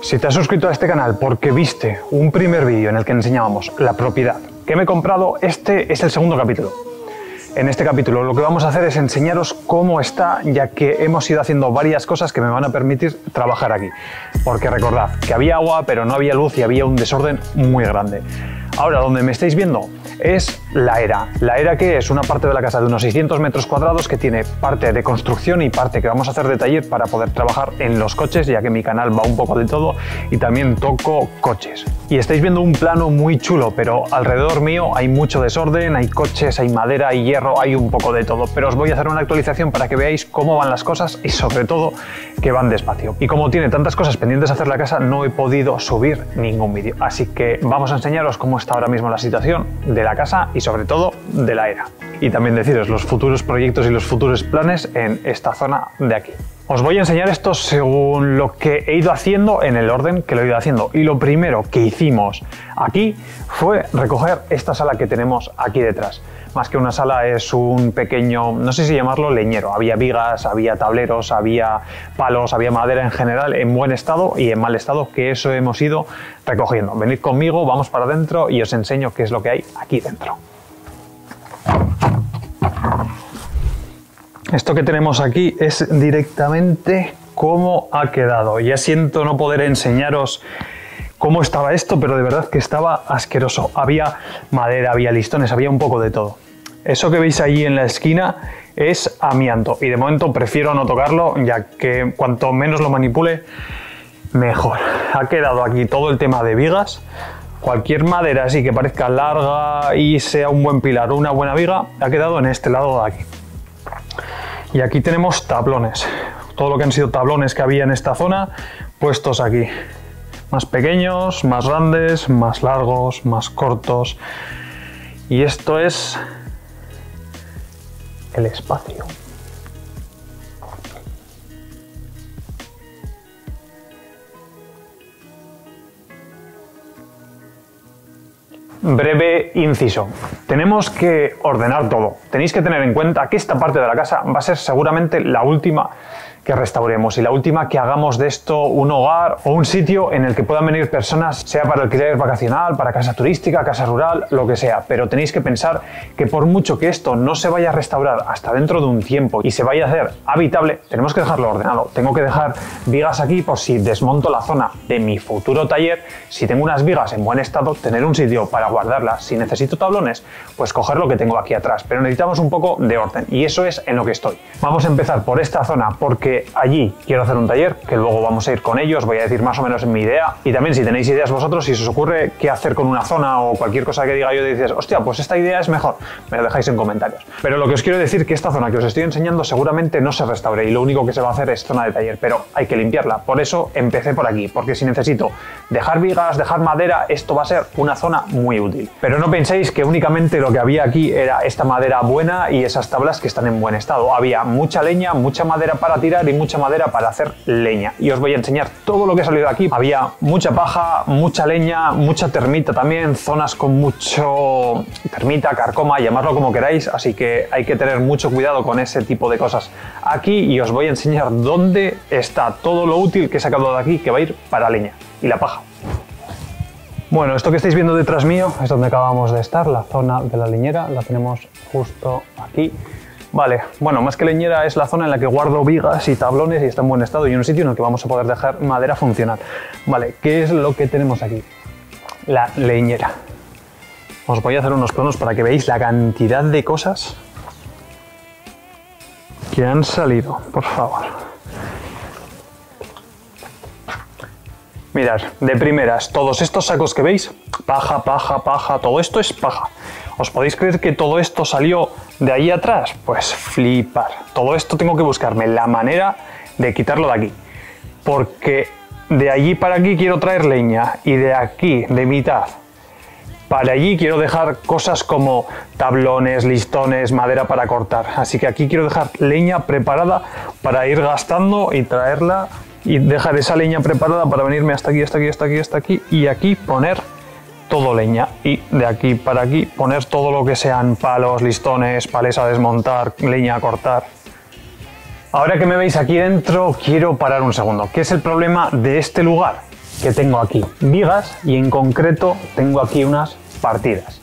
Si te has suscrito a este canal porque viste un primer vídeo en el que enseñábamos la propiedad que me he comprado, este es el segundo capítulo. En este capítulo lo que vamos a hacer es enseñaros cómo está, ya que hemos ido haciendo varias cosas que me van a permitir trabajar aquí. Porque recordad que había agua, pero no había luz y había un desorden muy grande. Ahora, donde me estáis viendo es la era. La era, que es una parte de la casa de unos 600 metros cuadrados que tiene parte de construcción y parte que vamos a hacer de taller para poder trabajar en los coches, ya que mi canal va un poco de todo y también toco coches. Y estáis viendo un plano muy chulo, pero alrededor mío hay mucho desorden, hay coches, hay madera, hay hierro, hay un poco de todo. Pero os voy a hacer una actualización para que veáis cómo van las cosas y sobre todo que van despacio. Y como tiene tantas cosas pendientes de hacer la casa, no he podido subir ningún vídeo. Así que vamos a enseñaros cómo está ahora mismo la situación de la casa y sobre todo de la era. Y también deciros los futuros proyectos y los futuros planes en esta zona de aquí. Os voy a enseñar esto según lo que he ido haciendo, en el orden que lo he ido haciendo. Y lo primero que hicimos aquí fue recoger esta sala que tenemos aquí detrás. Más que una sala, es un pequeño, no sé si llamarlo leñero. Había vigas, había tableros, había palos, había madera en general en buen estado y en mal estado, que eso hemos ido recogiendo. Venid conmigo, vamos para adentro y os enseño qué es lo que hay aquí dentro. Esto que tenemos aquí es directamente cómo ha quedado. Ya siento no poder enseñaros cómo estaba esto, pero de verdad que estaba asqueroso. Había madera, había listones, había un poco de todo. Eso que veis ahí en la esquina es amianto y de momento prefiero no tocarlo, ya que cuanto menos lo manipule, mejor. Ha quedado aquí todo el tema de vigas. Cualquier madera así que parezca larga y sea un buen pilar o una buena viga, ha quedado en este lado de aquí. Y aquí tenemos tablones. Todo lo que han sido tablones que había en esta zona, puestos aquí. Más pequeños, más grandes, más largos, más cortos. Y esto es el espacio. Breve inciso. Tenemos que ordenar todo. Tenéis que tener en cuenta que esta parte de la casa va a ser seguramente la última que restauremos y la última que hagamos de esto un hogar o un sitio en el que puedan venir personas, sea para alquiler vacacional, para casa turística, casa rural, lo que sea. Pero tenéis que pensar que por mucho que esto no se vaya a restaurar hasta dentro de un tiempo y se vaya a hacer habitable, tenemos que dejarlo ordenado. Tengo que dejar vigas aquí por si desmonto la zona de mi futuro taller. Si tengo unas vigas en buen estado, tener un sitio para guardarlas. Si necesito tablones, pues coger lo que tengo aquí atrás. Pero necesitamos un poco de orden y eso es en lo que estoy. Vamos a empezar por esta zona porque allí quiero hacer un taller, que luego vamos a ir con ellos, voy a decir más o menos mi idea. Y también si tenéis ideas vosotros, si se os ocurre qué hacer con una zona o cualquier cosa que diga yo, dices, hostia, pues esta idea es mejor, me lo dejáis en comentarios. Pero lo que os quiero decir es que esta zona que os estoy enseñando seguramente no se restaure y lo único que se va a hacer es zona de taller, pero hay que limpiarla. Por eso empecé por aquí, porque si necesito dejar vigas, dejar madera, esto va a ser una zona muy útil. Pero no penséis que únicamente lo que había aquí era esta madera buena y esas tablas que están en buen estado. Había mucha leña, mucha madera para tirar y mucha madera para hacer leña. Y os voy a enseñar todo lo que ha salido de aquí. Había mucha paja, mucha leña, mucha termita también, zonas con mucho termita, carcoma, llamadlo como queráis, así que hay que tener mucho cuidado con ese tipo de cosas aquí y os voy a enseñar dónde está todo lo útil que he sacado de aquí que va a ir para leña y la paja. Bueno, esto que estáis viendo detrás mío es donde acabamos de estar, la zona de la leñera, la tenemos justo aquí. Vale, bueno, más que leñera es la zona en la que guardo vigas y tablones y está en buen estado y un sitio en el que vamos a poder dejar madera funcional. Vale, ¿qué es lo que tenemos aquí? La leñera. Os voy a hacer unos planos para que veáis la cantidad de cosas que han salido, por favor. Mirad, de primeras, todos estos sacos que veis, paja, paja, paja, todo esto es paja. ¿Os podéis creer que todo esto salió de ahí atrás? Pues flipar. Todo esto tengo que buscarme la manera de quitarlo de aquí. Porque de allí para aquí quiero traer leña y de aquí, de mitad, para allí quiero dejar cosas como tablones, listones, madera para cortar. Así que aquí quiero dejar leña preparada para ir gastando y traerla y dejar esa leña preparada para venirme hasta aquí, hasta aquí, hasta aquí, hasta aquí y aquí poner todo leña y de aquí para aquí poner todo lo que sean palos, listones, palés a desmontar, leña a cortar. Ahora que me veis aquí dentro quiero parar un segundo. ¿Qué es el problema de este lugar? que tengo aquí vigas y en concreto tengo aquí unas partidas.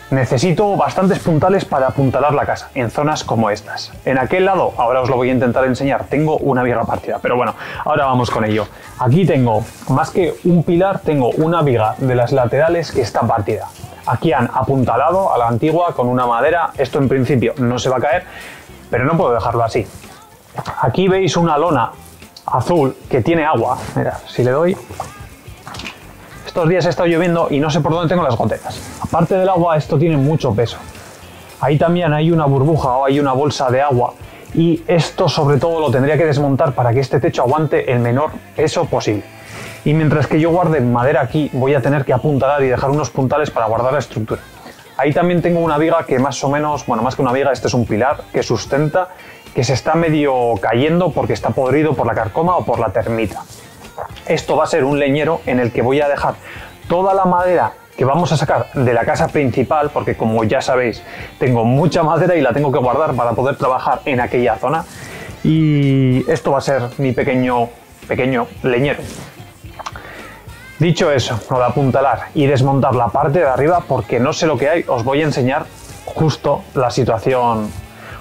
Necesito bastantes puntales para apuntalar la casa en zonas como estas. En aquel lado, ahora os lo voy a intentar enseñar, tengo una viga partida, pero bueno, ahora vamos con ello. Aquí tengo, más que un pilar, tengo una viga de las laterales que está partida. Aquí han apuntalado a la antigua con una madera, esto en principio no se va a caer, pero no puedo dejarlo así. Aquí veis una lona azul que tiene agua, mirad, si le doy... Estos días ha estado lloviendo y no sé por dónde tengo las goteras. Aparte del agua, esto tiene mucho peso. Ahí también hay una burbuja o hay una bolsa de agua y esto sobre todo lo tendría que desmontar para que este techo aguante el menor peso posible. Y mientras que yo guarde madera aquí, voy a tener que apuntalar y dejar unos puntales para guardar la estructura. Ahí también tengo una viga que más o menos, bueno, más que una viga, este es un pilar que sustenta, que se está medio cayendo porque está podrido por la carcoma o por la termita. Esto va a ser un leñero en el que voy a dejar toda la madera que vamos a sacar de la casa principal, porque como ya sabéis, tengo mucha madera y la tengo que guardar para poder trabajar en aquella zona. Y esto va a ser mi pequeño leñero. Dicho eso, lo de apuntalar y desmontar la parte de arriba, porque no sé lo que hay, os voy a enseñar justo la situación,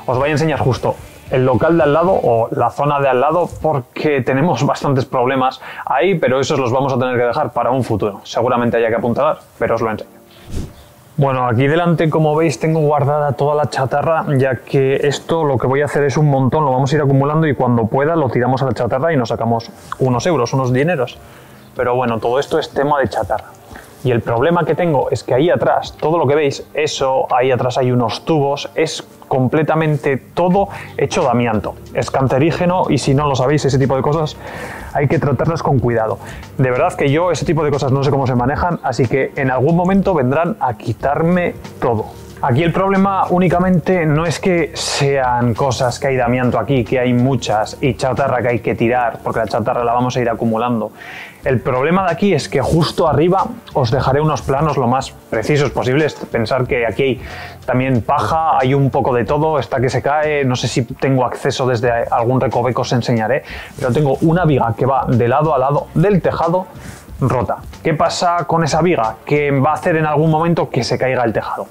os voy a enseñar justo el local de al lado o la zona de al lado, porque tenemos bastantes problemas ahí, pero esos los vamos a tener que dejar para un futuro. Seguramente haya que apuntalar, pero os lo enseño. Bueno, aquí delante, como veis, tengo guardada toda la chatarra, ya que esto lo que voy a hacer es un montón, lo vamos a ir acumulando y cuando pueda lo tiramos a la chatarra y nos sacamos unos euros, unos dineros. Pero bueno, todo esto es tema de chatarra. Y el problema que tengo es que ahí atrás, todo lo que veis, eso, ahí atrás hay unos tubos, es completamente todo hecho de amianto. Es cancerígeno y si no lo sabéis, ese tipo de cosas hay que tratarlas con cuidado. De verdad que yo ese tipo de cosas no sé cómo se manejan, así que en algún momento vendrán a quitarme todo. Aquí el problema únicamente no es que sean cosas que hay de amianto aquí, que hay muchas, y chatarra que hay que tirar, porque la chatarra la vamos a ir acumulando. El problema de aquí es que justo arriba os dejaré unos planos lo más precisos posibles. Pensar que aquí hay también paja, hay un poco de todo, está que se cae, no sé si tengo acceso desde algún recoveco, os enseñaré, pero tengo una viga que va de lado a lado del tejado rota. ¿Qué pasa con esa viga? Que va a hacer en algún momento que se caiga el tejado.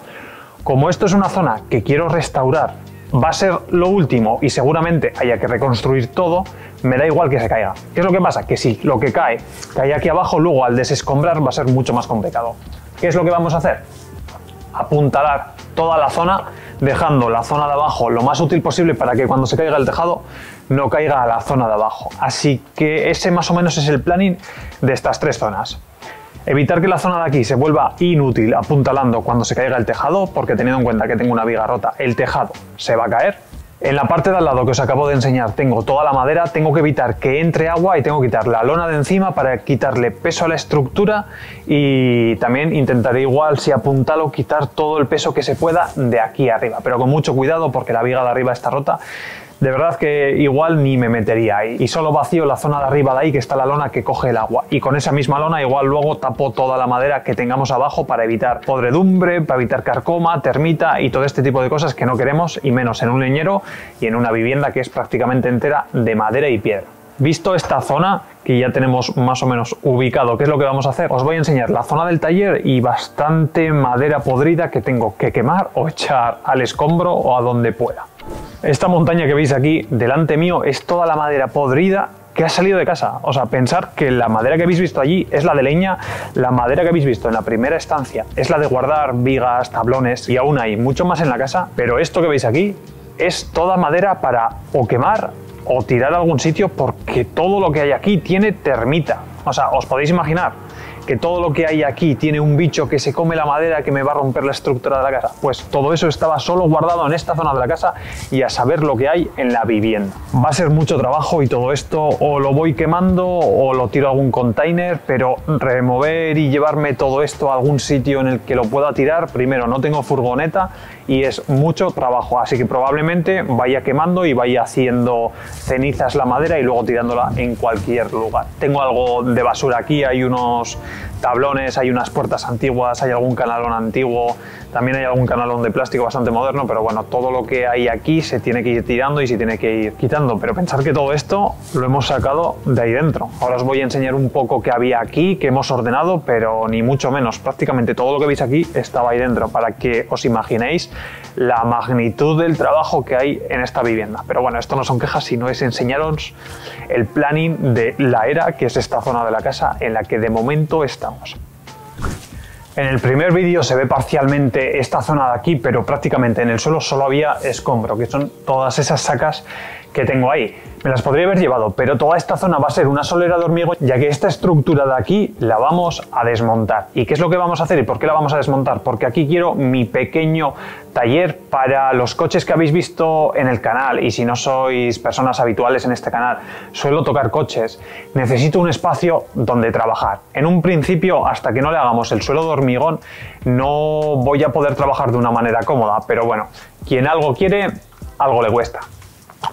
Como esto es una zona que quiero restaurar, va a ser lo último y seguramente haya que reconstruir todo, me da igual que se caiga. ¿Qué es lo que pasa? Que si lo que cae aquí abajo, luego al desescombrar va a ser mucho más complicado. ¿Qué es lo que vamos a hacer? Apuntalar toda la zona, dejando la zona de abajo lo más útil posible para que cuando se caiga el tejado no caiga a la zona de abajo. Así que ese más o menos es el planning de estas tres zonas. Evitar que la zona de aquí se vuelva inútil apuntalando cuando se caiga el tejado, porque teniendo en cuenta que tengo una viga rota, el tejado se va a caer. En la parte de al lado que os acabo de enseñar tengo toda la madera, tengo que evitar que entre agua y tengo que quitar la lona de encima para quitarle peso a la estructura y también intentaré igual, si apuntalo, quitar todo el peso que se pueda de aquí arriba, pero con mucho cuidado porque la viga de arriba está rota. De verdad que igual ni me metería ahí y solo vacío la zona de arriba de ahí que está la lona que coge el agua y con esa misma lona igual luego tapo toda la madera que tengamos abajo para evitar podredumbre, para evitar carcoma, termita y todo este tipo de cosas que no queremos y menos en un leñero y en una vivienda que es prácticamente entera de madera y piedra. Visto esta zona, que ya tenemos más o menos ubicado qué es lo que vamos a hacer, os voy a enseñar la zona del taller y bastante madera podrida que tengo que quemar o echar al escombro o a donde pueda. Esta montaña que veis aquí delante mío es toda la madera podrida que ha salido de casa. O sea, pensar que la madera que habéis visto allí es la de leña, la madera que habéis visto en la primera estancia es la de guardar vigas, tablones y aún hay mucho más en la casa, pero esto que veis aquí es toda madera para o quemar o tirar a algún sitio porque todo lo que hay aquí tiene termita. O sea, os podéis imaginar que todo lo que hay aquí tiene un bicho que se come la madera que me va a romper la estructura de la casa. Pues todo eso estaba solo guardado en esta zona de la casa y a saber lo que hay en la vivienda. Va a ser mucho trabajo y todo esto o lo voy quemando o lo tiro a algún container, pero remover y llevarme todo esto a algún sitio en el que lo pueda tirar, primero no tengo furgoneta y es mucho trabajo, así que probablemente vaya quemando y vaya haciendo cenizas la madera y luego tirándola en cualquier lugar. Tengo algo de basura aquí, hay unos tablones, hay unas puertas antiguas, hay algún canalón antiguo, también hay algún canalón de plástico bastante moderno, pero bueno, todo lo que hay aquí se tiene que ir tirando y se tiene que ir quitando. Pero pensar que todo esto lo hemos sacado de ahí dentro. Ahora os voy a enseñar un poco qué había aquí, que hemos ordenado, pero ni mucho menos. Prácticamente todo lo que veis aquí estaba ahí dentro, para que os imaginéis la magnitud del trabajo que hay en esta vivienda. Pero bueno, esto no son quejas, sino es enseñaros el planning de la era, que es esta zona de la casa en la que de momento estamos. En el primer vídeo se ve parcialmente esta zona de aquí, pero prácticamente en el suelo solo había escombro, que son todas esas sacas que tengo ahí. Me las podría haber llevado, pero toda esta zona va a ser una solera de hormigón, ya que esta estructura de aquí la vamos a desmontar. ¿Y qué es lo que vamos a hacer y por qué la vamos a desmontar? Porque aquí quiero mi pequeño taller para los coches que habéis visto en el canal, y si no sois personas habituales en este canal, suelo tocar coches. Necesito un espacio donde trabajar. En un principio, hasta que no le hagamos el suelo de hormigón, no voy a poder trabajar de una manera cómoda, pero bueno, quien algo quiere, algo le cuesta.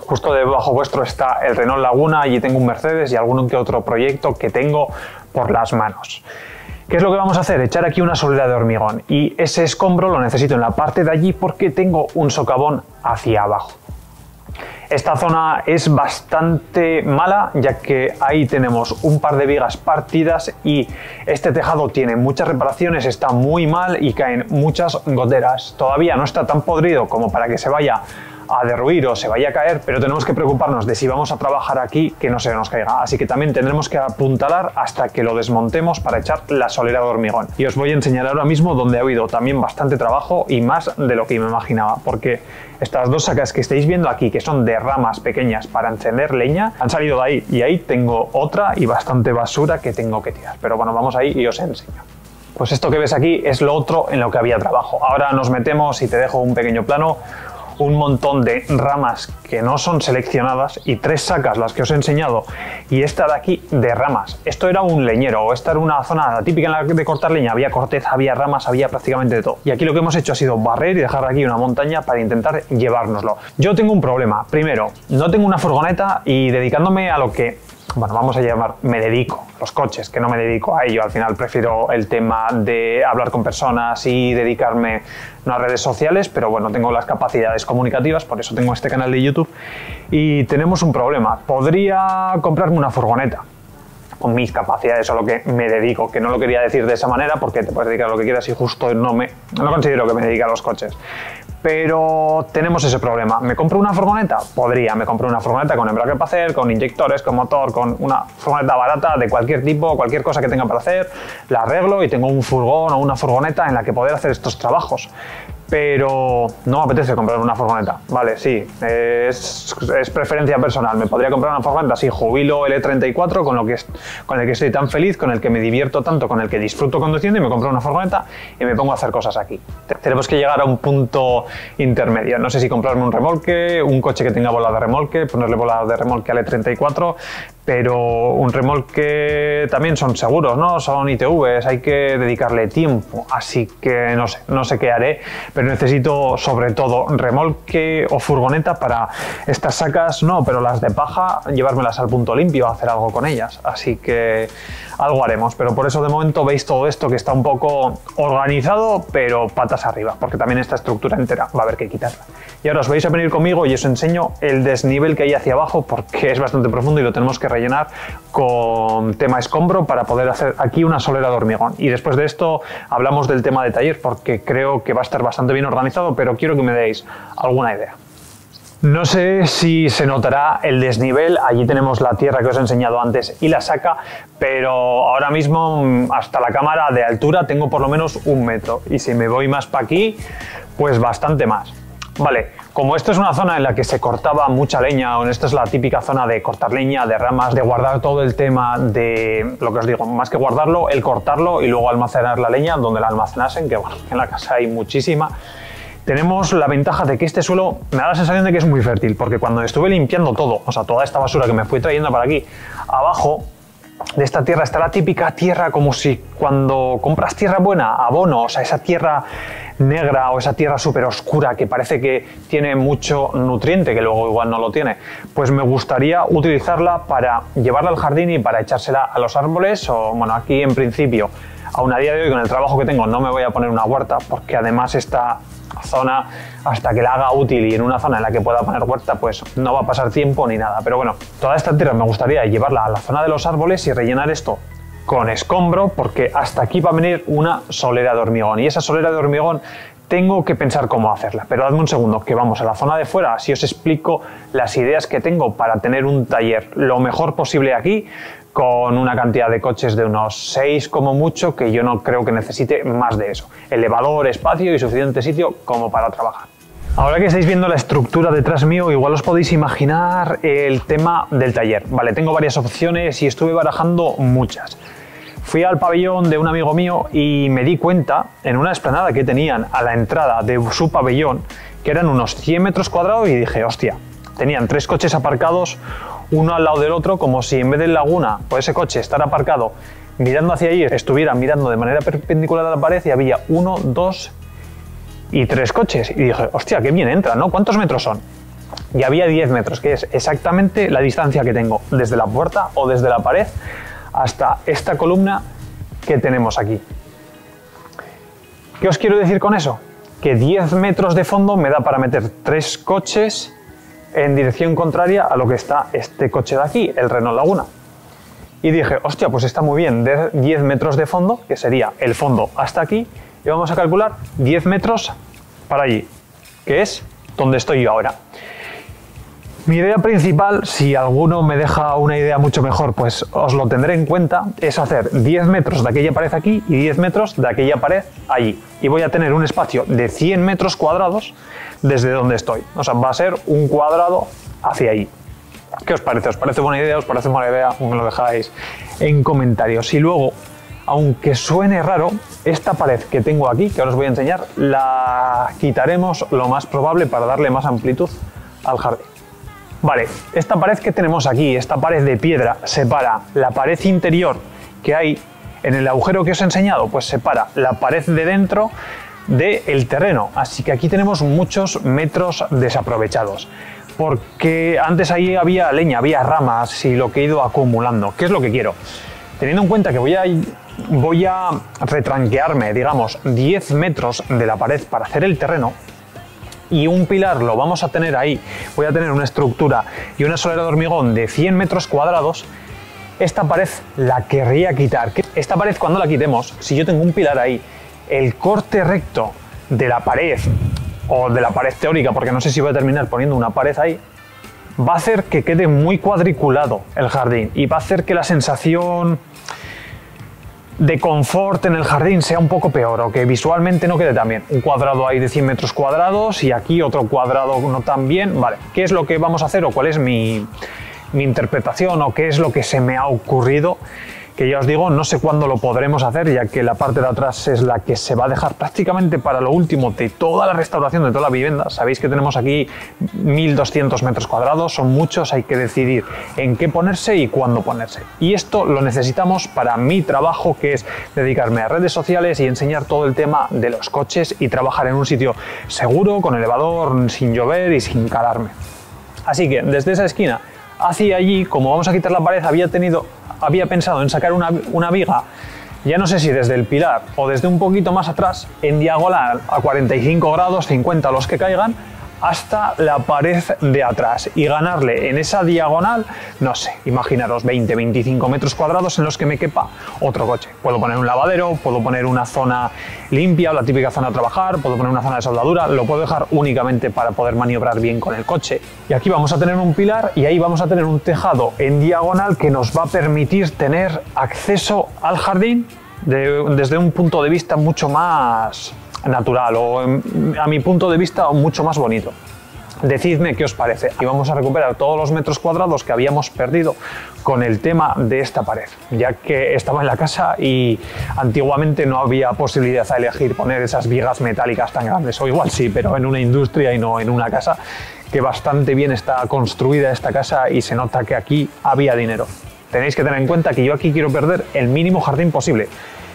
Justo debajo vuestro está el Renault Laguna, allí tengo un Mercedes y algún que otro proyecto que tengo por las manos. ¿Qué es lo que vamos a hacer? Echar aquí una solera de hormigón, y ese escombro lo necesito en la parte de allí porque tengo un socavón hacia abajo. Esta zona es bastante mala, ya que ahí tenemos un par de vigas partidas y este tejado tiene muchas reparaciones, está muy mal y caen muchas goteras. Todavía no está tan podrido como para que se vaya a derruir o se vaya a caer, pero tenemos que preocuparnos de si vamos a trabajar aquí que no se nos caiga, así que también tendremos que apuntalar hasta que lo desmontemos para echar la solera de hormigón. Y os voy a enseñar ahora mismo donde ha habido también bastante trabajo y más de lo que me imaginaba, porque estas dos sacas que estáis viendo aquí, que son de ramas pequeñas para encender leña, han salido de ahí, y ahí tengo otra y bastante basura que tengo que tirar, pero bueno, vamos ahí y os enseño. Pues esto que ves aquí es lo otro en lo que había trabajo. Ahora nos metemos y te dejo un pequeño plano. Un montón de ramas que no son seleccionadas y 3 sacas las que os he enseñado, y esta de aquí de ramas. Esto era un leñero, o esta era una zona típica en la de cortar leña, había corteza, había ramas, había prácticamente de todo. Y aquí lo que hemos hecho ha sido barrer y dejar aquí una montaña para intentar llevárnoslo. Yo tengo un problema. Primero, no tengo una furgoneta, y dedicándome a lo que, bueno, vamos a llamar, me dedico a los coches, que no me dedico a ello. Al final prefiero el tema de hablar con personas y dedicarme no a redes sociales, pero bueno, tengo las capacidades comunicativas, por eso tengo este canal de YouTube. Y tenemos un problema. Podría comprarme una furgoneta con mis capacidades o lo que me dedico, que no lo quería decir de esa manera porque te puedes dedicar a lo que quieras y justo no considero que me dedique a los coches. Pero tenemos ese problema. ¿Me compro una furgoneta? Podría. Me compro una furgoneta con embrague para hacer, con inyectores, con motor, con una furgoneta barata de cualquier tipo, cualquier cosa que tenga para hacer, la arreglo y tengo un furgón o una furgoneta en la que poder hacer estos trabajos. Pero no me apetece comprar una furgoneta. Vale, sí, es preferencia personal. ¿Me podría comprar una furgoneta? Sí, jubilo el E34 con el que estoy tan feliz, con el que me divierto tanto, con el que disfruto conduciendo, y me compro una furgoneta y me pongo a hacer cosas aquí. Tenemos que llegar a un punto intermedio. No sé si comprarme un remolque, un coche que tenga bola de remolque, ponerle bola de remolque al E34, pero un remolque también son seguros, ¿no? Son ITVs, hay que dedicarle tiempo, así que no sé qué haré, pero necesito sobre todo remolque o furgoneta para estas sacas, no, pero las de paja, llevármelas al punto limpio, hacer algo con ellas, así que algo haremos, pero por eso de momento veis todo esto que está un poco organizado, pero patas arriba, porque también esta estructura entera va a haber que quitarla. Y ahora os vais a venir conmigo y os enseño el desnivel que hay hacia abajo, porque es bastante profundo y lo tenemos que rellenar con tema escombro para poder hacer aquí una solera de hormigón. Y después de esto hablamos del tema de taller, porque creo que va a estar bastante bien organizado, pero quiero que me deis alguna idea. No sé si se notará el desnivel, allí tenemos la tierra que os he enseñado antes y la saca, pero ahora mismo hasta la cámara de altura tengo por lo menos 1 metro, y si me voy más para aquí, pues bastante más. Vale, como esto es una zona en la que se cortaba mucha leña, o esta es la típica zona de cortar leña, de ramas, de guardar todo el tema de, lo que os digo, más que guardarlo, el cortarlo y luego almacenar la leña donde la almacenasen, que bueno, en la casa hay muchísima. Tenemos la ventaja de que este suelo me da la sensación de que es muy fértil, porque cuando estuve limpiando todo, o sea, toda esta basura que me fui trayendo para aquí, abajo de esta tierra está la típica tierra, como si cuando compras tierra buena, abono, o sea, esa tierra negra o esa tierra súper oscura que parece que tiene mucho nutriente, que luego igual no lo tiene, pues me gustaría utilizarla para llevarla al jardín y para echársela a los árboles, o bueno, aquí en principio Aún a día de hoy, con el trabajo que tengo, no me voy a poner una huerta, porque además esta zona, hasta que la haga útil y en una zona en la que pueda poner huerta, pues no va a pasar tiempo ni nada. Pero bueno, toda esta tierra me gustaría llevarla a la zona de los árboles y rellenar esto con escombro, porque hasta aquí va a venir una solera de hormigón, y esa solera de hormigón tengo que pensar cómo hacerla. Pero dadme un segundo, que vamos a la zona de fuera, así os explico las ideas que tengo para tener un taller lo mejor posible aquí, con una cantidad de coches de unos 6 como mucho, que yo no creo que necesite más de eso. Elevador, espacio y suficiente sitio como para trabajar. Ahora que estáis viendo la estructura detrás mío, igual os podéis imaginar el tema del taller. Vale, tengo varias opciones y estuve barajando muchas. Fui al pabellón de un amigo mío y me di cuenta, en una explanada que tenían a la entrada de su pabellón, que eran unos 100 metros cuadrados, y dije, hostia, tenían 3 coches aparcados, uno al lado del otro, como si en vez de laguna, pues ese coche estar aparcado mirando hacia allí, estuviera mirando de manera perpendicular a la pared, y había 1, 2 y 3 coches. Y dije, hostia, qué bien entra, ¿no? ¿Cuántos metros son? Y había 10 metros, que es exactamente la distancia que tengo desde la puerta o desde la pared hasta esta columna que tenemos aquí. ¿Qué os quiero decir con eso? Que 10 metros de fondo me da para meter 3 coches en dirección contraria a lo que está este coche de aquí, el Renault Laguna. Y dije, hostia, pues está muy bien, de 10 metros de fondo, que sería el fondo hasta aquí, y vamos a calcular 10 metros para allí, que es donde estoy yo ahora. Mi idea principal, si alguno me deja una idea mucho mejor, pues os lo tendré en cuenta, es hacer 10 metros de aquella pared aquí y 10 metros de aquella pared allí. Y voy a tener un espacio de 100 metros cuadrados desde donde estoy. O sea, va a ser un cuadrado hacia ahí. ¿Qué os parece? ¿Os parece buena idea? ¿Os parece mala idea? Me lo dejáis en comentarios. Y luego, aunque suene raro, esta pared que tengo aquí, que ahora os voy a enseñar, la quitaremos lo más probable para darle más amplitud al jardín. Vale, esta pared que tenemos aquí, esta pared de piedra, separa la pared interior que hay en el agujero que os he enseñado, pues separa la pared de dentro del terreno. Así que aquí tenemos muchos metros desaprovechados, porque antes ahí había leña, había ramas y lo que he ido acumulando. ¿Qué es lo que quiero? Teniendo en cuenta que voy a retranquearme, digamos, 10 metros de la pared para hacer el terreno, y un pilar lo vamos a tener ahí, voy a tener una estructura y una solera de hormigón de 100 metros cuadrados, esta pared la querría quitar. Esta pared, cuando la quitemos, si yo tengo un pilar ahí, el corte recto de la pared, o de la pared teórica, porque no sé si voy a terminar poniendo una pared ahí, va a hacer que quede muy cuadriculado el jardín y va a hacer que la sensación de confort en el jardín sea un poco peor, o que visualmente no quede tan bien. Un cuadrado ahí de 100 metros cuadrados y aquí otro cuadrado no tan bien. Vale, ¿qué es lo que vamos a hacer o cuál es mi interpretación o qué es lo que se me ha ocurrido? Que ya os digo, no sé cuándo lo podremos hacer, ya que la parte de atrás es la que se va a dejar prácticamente para lo último de toda la restauración de toda la vivienda. Sabéis que tenemos aquí 1200 metros cuadrados, son muchos, hay que decidir en qué ponerse y cuándo ponerse. Y esto lo necesitamos para mi trabajo, que es dedicarme a redes sociales y enseñar todo el tema de los coches y trabajar en un sitio seguro, con elevador, sin llover y sin calarme. Así que desde esa esquina hacia allí, como vamos a quitar la pared, había pensado en sacar una viga, ya no sé si desde el pilar o desde un poquito más atrás, en diagonal a 45 grados, 50 los que caigan, hasta la pared de atrás y ganarle en esa diagonal, no sé, imaginaros 20-25 metros cuadrados en los que me quepa otro coche. Puedo poner un lavadero, puedo poner una zona limpia, la típica zona de trabajar, puedo poner una zona de soldadura, lo puedo dejar únicamente para poder maniobrar bien con el coche. Y aquí vamos a tener un pilar y ahí vamos a tener un tejado en diagonal que nos va a permitir tener acceso al jardín desde un punto de vista mucho más natural, o a mi punto de vista mucho más bonito. Decidme qué os parece. Y vamos a recuperar todos los metros cuadrados que habíamos perdido con el tema de esta pared, ya que estaba en la casa y antiguamente no había posibilidad de elegir poner esas vigas metálicas tan grandes, o igual sí, pero en una industria y no en una casa, que bastante bien está construida esta casa y se nota que aquí había dinero. Tenéis que tener en cuenta que yo aquí quiero perder el mínimo jardín posible.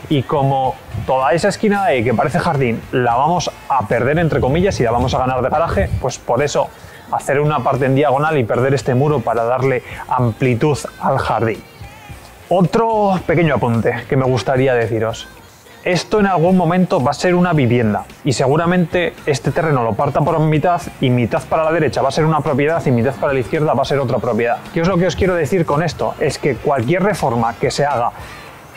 Y como toda esa esquina que parece jardín la vamos a perder entre comillas y la vamos a ganar de garaje, pues por eso hacer una parte en diagonal y perder este muro para darle amplitud al jardín. Otro pequeño apunte que me gustaría deciros. esto en algún momento va a ser una vivienda y seguramente este terreno lo parta por mitad y mitad para la derecha va a ser una propiedad y mitad para la izquierda va a ser otra propiedad. ¿Qué es lo que os quiero decir con esto? Es que cualquier reforma que se haga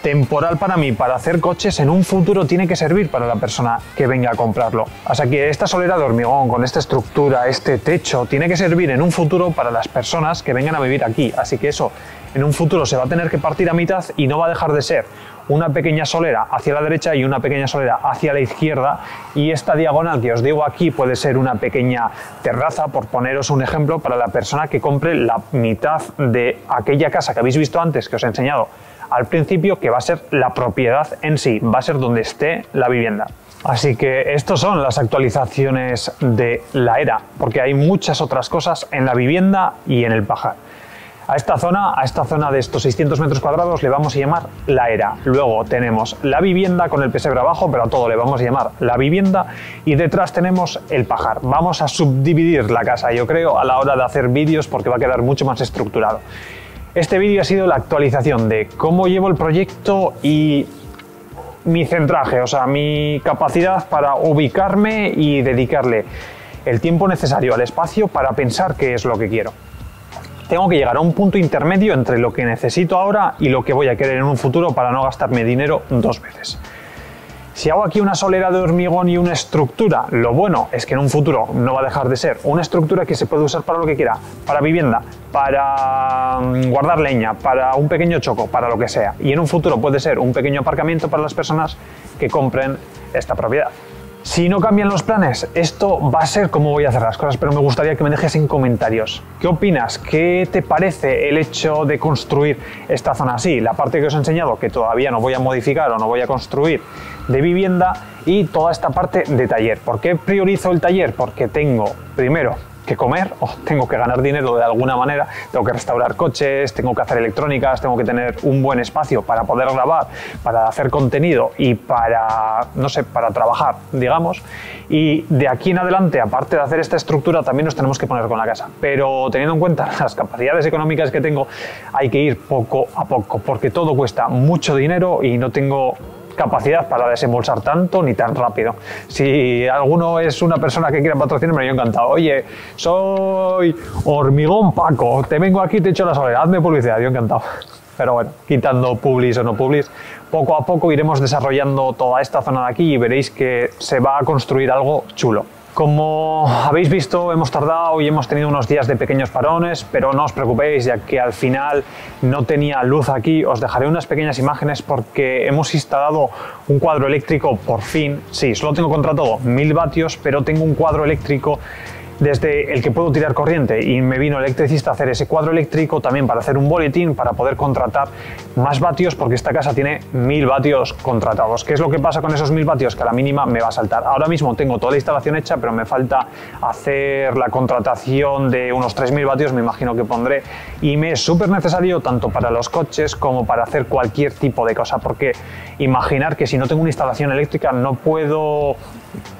temporal para mí, para hacer coches, en un futuro tiene que servir para la persona que venga a comprarlo. O sea que esta solera de hormigón, con esta estructura, este techo, tiene que servir en un futuro para las personas que vengan a vivir aquí. Así que eso, en un futuro se va a tener que partir a mitad y no va a dejar de ser una pequeña solera hacia la derecha y una pequeña solera hacia la izquierda, y esta diagonal que os digo aquí puede ser una pequeña terraza, por poneros un ejemplo, para la persona que compre la mitad de aquella casa que habéis visto antes, que os he enseñado al principio, que va a ser la propiedad en sí, va a ser donde esté la vivienda. Así que estas son las actualizaciones de la era, porque hay muchas otras cosas en la vivienda y en el pajar. A esta zona de estos 600 metros cuadrados le vamos a llamar la era. Luego tenemos la vivienda con el pesebre abajo, pero a todo le vamos a llamar la vivienda. Y detrás tenemos el pajar. Vamos a subdividir la casa, yo creo, a la hora de hacer vídeos, porque va a quedar mucho más estructurado. Este vídeo ha sido la actualización de cómo llevo el proyecto y mi centraje, o sea, mi capacidad para ubicarme y dedicarle el tiempo necesario al espacio para pensar qué es lo que quiero. Tengo que llegar a un punto intermedio entre lo que necesito ahora y lo que voy a querer en un futuro para no gastarme dinero dos veces. Si hago aquí una solera de hormigón y una estructura, lo bueno es que en un futuro no va a dejar de ser una estructura que se puede usar para lo que quiera, para vivienda, para guardar leña, para un pequeño choco, para lo que sea. Y en un futuro puede ser un pequeño aparcamiento para las personas que compren esta propiedad. Si no cambian los planes, esto va a ser como voy a hacer las cosas, pero me gustaría que me dejes en comentarios. ¿Qué opinas? ¿Qué te parece el hecho de construir esta zona así? La parte que os he enseñado, que todavía no voy a modificar o no voy a construir, de vivienda, y toda esta parte de taller. ¿Por qué priorizo el taller? Porque tengo, primero, que comer, o tengo que ganar dinero de alguna manera, tengo que restaurar coches, tengo que hacer electrónicas, tengo que tener un buen espacio para poder grabar, para hacer contenido y para, no sé, para trabajar, digamos. Y de aquí en adelante, aparte de hacer esta estructura, también nos tenemos que poner con la casa. Pero teniendo en cuenta las capacidades económicas que tengo, hay que ir poco a poco, porque todo cuesta mucho dinero y no tengo capacidad para desembolsar tanto ni tan rápido. Si alguno es una persona que quiera patrocinarme, yo encantado. Oye, soy Hormigón Paco, te vengo aquí, te echo la solera, hazme publicidad, yo encantado. Pero bueno, quitando publis o no publis, poco a poco iremos desarrollando toda esta zona de aquí y veréis que se va a construir algo chulo. Como habéis visto, hemos tardado y hemos tenido unos días de pequeños parones, pero no os preocupéis, ya que al final no tenía luz aquí. Os dejaré unas pequeñas imágenes porque hemos instalado un cuadro eléctrico por fin. Sí, solo tengo contratado 1000 vatios, pero tengo un cuadro eléctrico desde el que puedo tirar corriente, y me vino el electricista a hacer ese cuadro eléctrico también para hacer un boletín, para poder contratar más vatios, porque esta casa tiene 1000 vatios contratados. ¿Qué es lo que pasa con esos 1000 vatios? Que a la mínima me va a saltar. Ahora mismo tengo toda la instalación hecha, pero me falta hacer la contratación de unos 3000 vatios, me imagino que pondré, y me es súper necesario tanto para los coches como para hacer cualquier tipo de cosa, porque imaginar que si no tengo una instalación eléctrica no puedo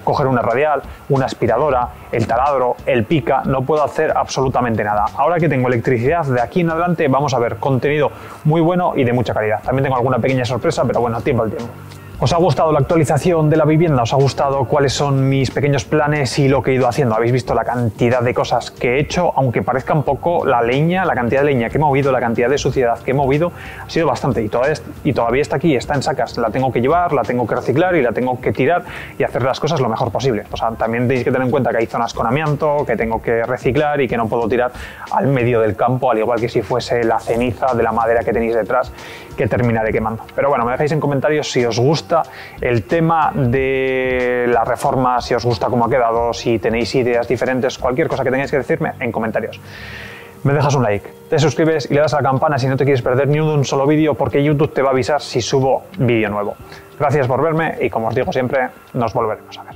coger una radial, una aspiradora, el taladro, el pica, no puedo hacer absolutamente nada. Ahora que tengo electricidad, de aquí en adelante vamos a ver contenido muy bueno y de mucha calidad. También tengo alguna pequeña sorpresa, pero bueno, tiempo al tiempo. ¿Os ha gustado la actualización de la vivienda? ¿Os ha gustado cuáles son mis pequeños planes y lo que he ido haciendo? Habéis visto la cantidad de cosas que he hecho, aunque parezca un poco la leña, la cantidad de leña que he movido, la cantidad de suciedad que he movido, ha sido bastante, y todavía está aquí, está en sacas. La tengo que llevar, la tengo que reciclar y la tengo que tirar y hacer las cosas lo mejor posible. O sea, también tenéis que tener en cuenta que hay zonas con amianto, que tengo que reciclar y que no puedo tirar al medio del campo, al igual que si fuese la ceniza de la madera que tenéis detrás, que terminaré quemando. Pero bueno, me dejáis en comentarios si os gusta el tema de la reforma, si os gusta cómo ha quedado, si tenéis ideas diferentes, cualquier cosa que tengáis que decirme en comentarios. Me dejas un like, te suscribes y le das a la campana si no te quieres perder ni un solo vídeo, porque YouTube te va a avisar si subo vídeo nuevo. Gracias por verme y, como os digo siempre, nos volveremos a ver.